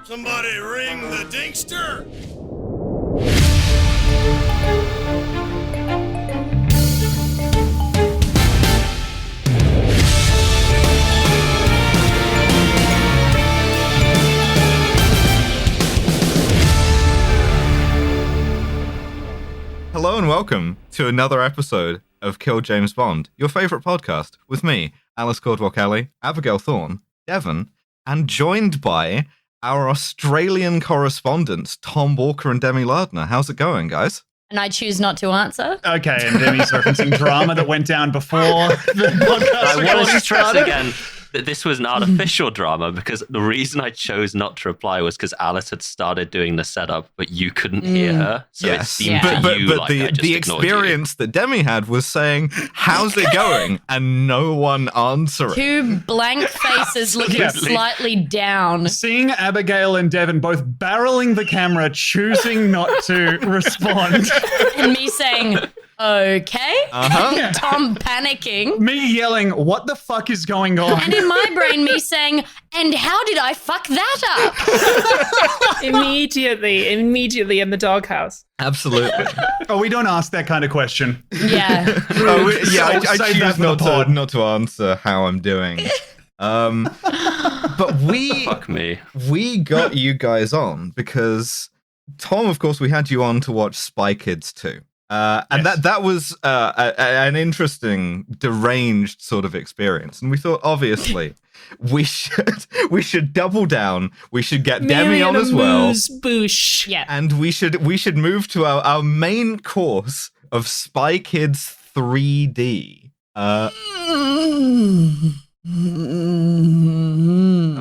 Somebody ring the Dinkster! Hello and welcome to another episode of Kill James Bond, your favourite podcast, with me, Alice Caldwell-Kelly, Abigail Thorne, Devon, and joined by our Australian correspondents, Tom Walker and Demi Lardner. How's it going, guys? And I choose not to answer. Okay, and Demi's referencing drama that went down before the podcast. I want to stress again that this was an artificial drama because the reason I chose not to reply was because Alice had started doing the setup, but you couldn't hear her. So it seemed to you like I just the ignored experience that Demi had was saying, "How's it going?" and no one answering. Two blank faces looking slightly down. Seeing Abigail and Devon both barreling the camera, choosing not to respond. And me saying, okay. Uh-huh. Tom panicking. Me yelling, what the fuck is going on? And in my brain, me saying, and how did I fuck that up? Immediately in the doghouse. Absolutely. Oh, we don't ask that kind of question. Yeah. I choose not to answer how I'm doing. But Fuck me. we got you guys on because, Tom, of course, we had you on to watch Spy Kids 2. And Yes. that was an interesting, deranged sort of experience. And we thought, obviously, we should double down. We should get Demi on as well. Boosh. Yeah. And we should move to our main course of Spy Kids 3D. A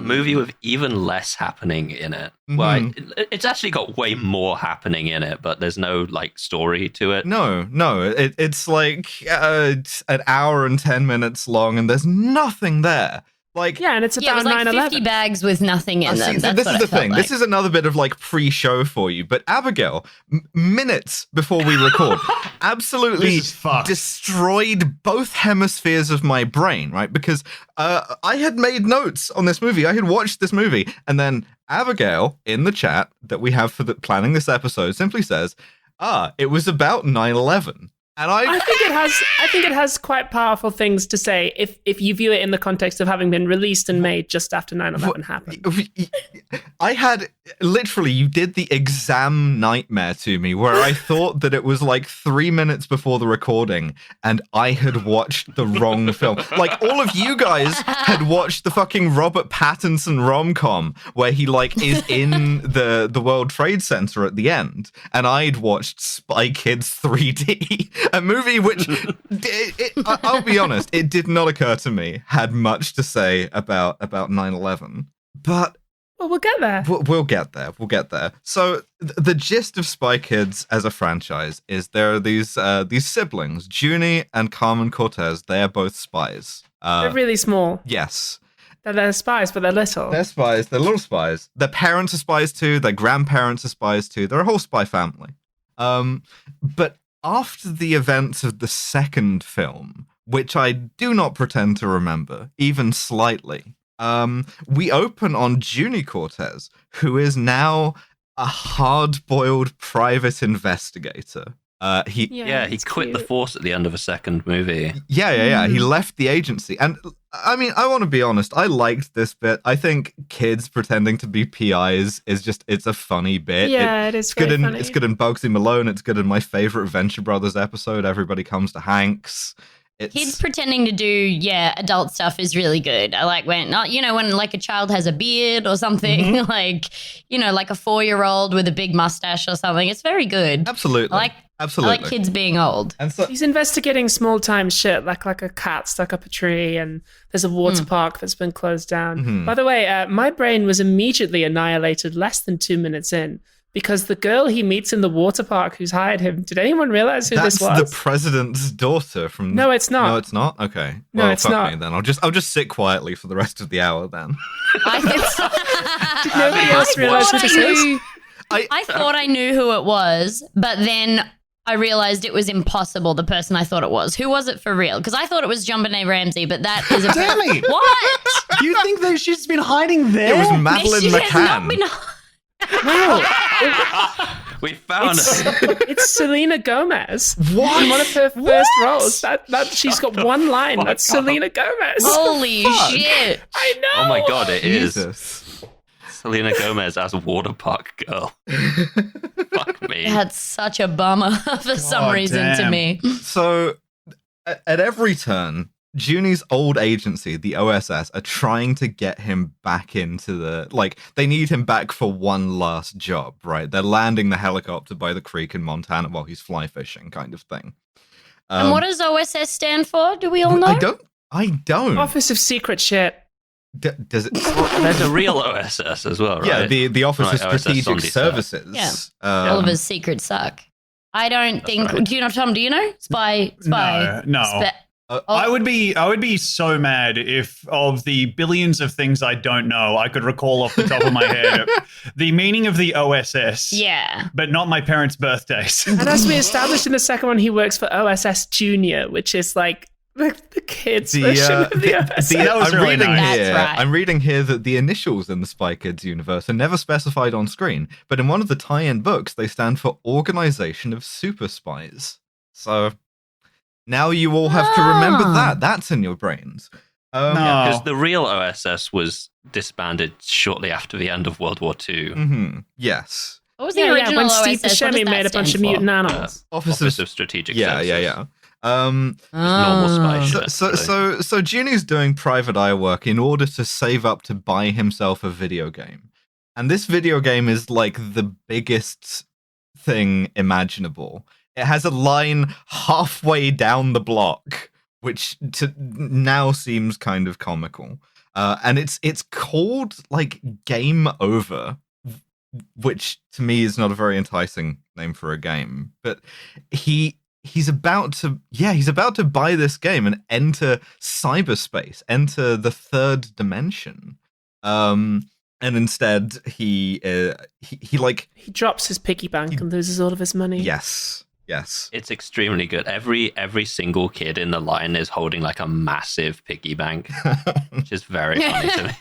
movie with even less happening in it. Well, it's actually got way more happening in it, but there's no like story to it. No, it's like an hour and 10 minutes long, and there's nothing there. Like, Yeah, and it's It about was like 9/11. 50 bags with nothing in them. That's this what is the it felt thing. like. This is another bit of like pre-show for you. But Abigail, minutes before we record, absolutely This is fucked. destroyed both hemispheres of my brain, right? Because I had made notes on this movie. I had watched this movie, and then Abigail in the chat that we have for planning this episode simply says, it was about 9/11. And I think it has quite powerful things to say if you view it in the context of having been released and made just after 9/11 happened. I had literally, you did the exam nightmare to me where I thought that it was like 3 minutes before the recording and I had watched the wrong film. Like all of you guys had watched the fucking Robert Pattinson rom-com where he like is in the World Trade Center at the end, and I'd watched Spy Kids 3D, a movie which, I'll be honest, it did not occur to me had much to say about 9/11. But Well, we'll get there. we'll get there. We'll get there. So the gist of Spy Kids as a franchise is there are these siblings, Junie and Carmen Cortez. They are both spies. They're really small. Yes. They're spies, but they're little. They're spies. They're little spies. Their parents are spies too. Their grandparents are spies too. They're a whole spy family. But after the events of the second film, which I do not pretend to remember, even slightly, we open on Junie Cortez, who is now a hard-boiled private investigator. He quit the force at the end of a second movie. Yeah. He left the agency. And I mean, I want to be honest, I liked this bit. I think kids pretending to be PIs it's a funny bit. Yeah, it's very good funny. It's good in Bugsy Malone. It's good in my favorite Venture Brothers episode, Everybody Comes to Hanks. Kids pretending to do, adult stuff is really good. I like when like a child has a beard or something, like a 4-year-old with a big mustache or something. It's very good. Absolutely. I like kids being old. And so, He's investigating small-time shit, like a cat stuck up a tree, and there's a water park that's been closed down. By the way, my brain was immediately annihilated less than 2 minutes in, because the girl he meets in the water park who's hired him, did anyone realize who that's this was? the president's daughter from... No, it's not. No, it's not? Okay. No, Well, it's fuck not. me then. I'll just sit quietly for the rest of the hour then. Did nobody else realize who this is? I thought I knew who it was, but then I realized it was impossible, the person I thought it was. Who was it for real? Because I thought it was JonBenet Ramsey, but that is a... Demi! What? You think that she's been hiding there? It was Madeleine She has not McCann. been No, We found her. it's Selena Gomez. What? In one of her first roles. That she's got one line. That's Selena Gomez. Holy shit. I know. Oh my god, it is Jesus. Selena Gomez as a water park girl. Fuck me. That's such a bummer for some reason to damn. me. So, at every turn, Junie's old agency, the OSS, are trying to get him back into the... Like, they need him back for one last job, right? They're landing the helicopter by the creek in Montana while he's fly fishing, kind of thing. And what does OSS stand for? Do we all know? I don't. Office of Secret Shit. Does it? There's a real OSS as well, right? Yeah, the Office of Right, Strategic OSS Services. Yeah. Um, Oliver's secrets suck. I don't think. right. Do you know, Tom? Do you know? Spy. No. I would be so mad if of the billions of things I don't know, I could recall off the top of my head the meaning of the OSS. Yeah. But not my parents' birthdays. And as we established in the second one, he works for OSS Junior, which is like the kids' version of the OSS. That was really nice. That's right. I'm reading here that the initials in the Spy Kids universe are never specified on screen, but in one of the tie-in books, they stand for Organization of Super Spies. So now you all have to remember that. That's in your brains. No. Because the real OSS was disbanded shortly after the end of World War II. Yes. What was the original when OSS? Steve What does Buscemi that made a bunch of stand for? mutant animals. Office of Strategic Services. Yeah. Normal spy shit. So Junie's doing private eye work in order to save up to buy himself a video game. And this video game is like the biggest thing imaginable. It has a line halfway down the block, which now seems kind of comical. And it's called like Game Over, which to me is not a very enticing name for a game. But he's about to buy this game and enter cyberspace, enter the third dimension. And instead he drops his piggy bank and loses all of his money. Yes. It's extremely good. Every single kid in the line is holding like a massive piggy bank, which is very funny to me.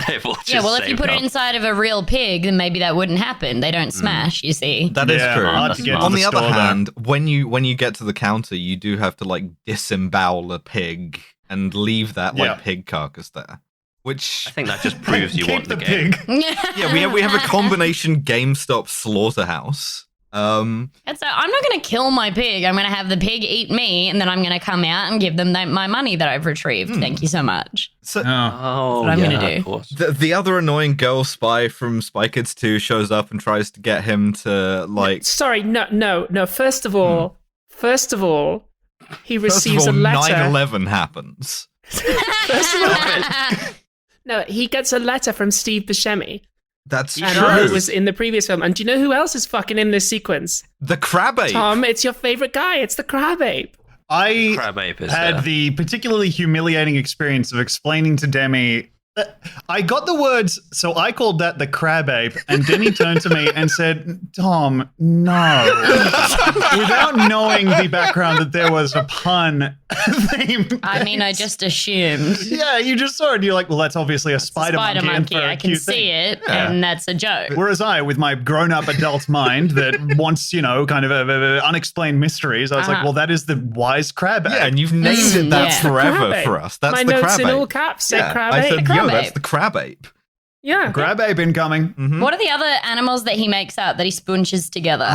They've all just well, if you saved put it up. inside of a real pig, then maybe that wouldn't happen. They don't smash, you see. That is true. hard to get to On the the other store, though. hand, when you get to the counter, you do have to like disembowel a pig and leave that like pig carcass there. Which I think that just proves you Keep want the the game. pig. yeah, we have a combination GameStop slaughterhouse. I'm not going to kill my pig. I'm going to have the pig eat me, and then I'm going to come out and give them my money that I've retrieved. Thank you so much. So Oh, what I'm yeah, gonna do. of course. the other annoying girl spy from Spy Kids 2 shows up and tries to get him to like. Sorry, no. First of all, he receives First of all, a letter. 9/11 happens. First of all, no, he gets a letter from Steve Buscemi. That's And true. it was in the previous film. And do you know who else is fucking in this sequence? The crab ape. Tom, it's your favorite guy. It's the crab ape. I Crab ape is had there. the particularly humiliating experience of explaining to Demi. I got the words, so I called that the crab ape, and Demi turned to me and said, Tom, no. Without knowing the background that there was a pun theme. I mean, I just assumed. Yeah, you just saw it, and you're like, well, that's obviously a spider monkey. I can see it, and that's a joke. Whereas I, with my grown-up adult mind that wants, kind of unexplained mysteries, I was like, well, that is the wise crab ape. Yeah, and you've named it that Yeah. forever Crab ape. for us. That's My the notes crab in ape. all caps say crab I ape. said, Crab that's ape. the crab ape. Yeah. Crab ape incoming. What are the other animals that he makes out that he spoonches together?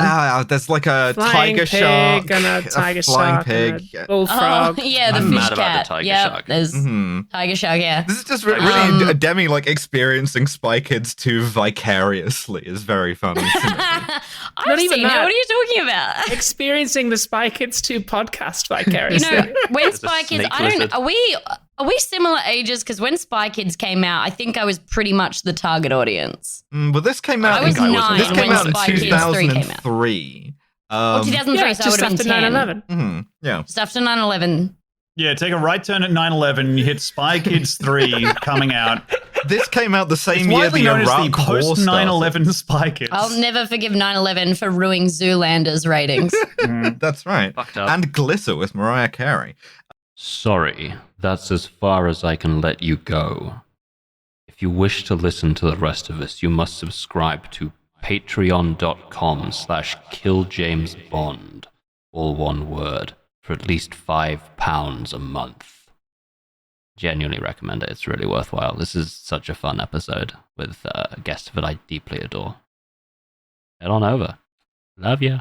There's like a Flying tiger pig shark, and a tiger flying shark pig. and a bullfrog. Oh, yeah, the I'm fish mad about the cat. tiger Yep, shark. there's Mhm. tiger shark, yeah. This is just really Demi like experiencing Spy Kids 2 vicariously is very funny to me. I've Not even seen it. that. What are you talking about? Experiencing the Spy Kids 2 podcast vicariously. When There's a Spy Kids, snake I don't. lizard. Are we similar ages? Because when Spy Kids came out, I think I was pretty much the target audience. But this came out. I was 9 This came when out in Spy Kids 3 came out. 2003. 2003, Yeah, so I just would have after been 10. 9/11. Yeah. Just after 9/11. Yeah, take a right turn at 9/11. You hit Spy Kids 3 coming out. This came out the It's same year widely the known as Iraq the War post started. 9/11 Spy Kids. I'll never forgive 9/11 for ruining Zoolander's ratings. That's right. Fucked up. And Glitter with Mariah Carey. Sorry, that's as far as I can let you go. If If you wish to listen to the rest of us, you must subscribe to patreon.com/killjamesbond, all one word, for at least £5 a month. Genuinely recommend it. It's really worthwhile. This is such a fun episode with a guest that I deeply adore. Head on over. Love ya.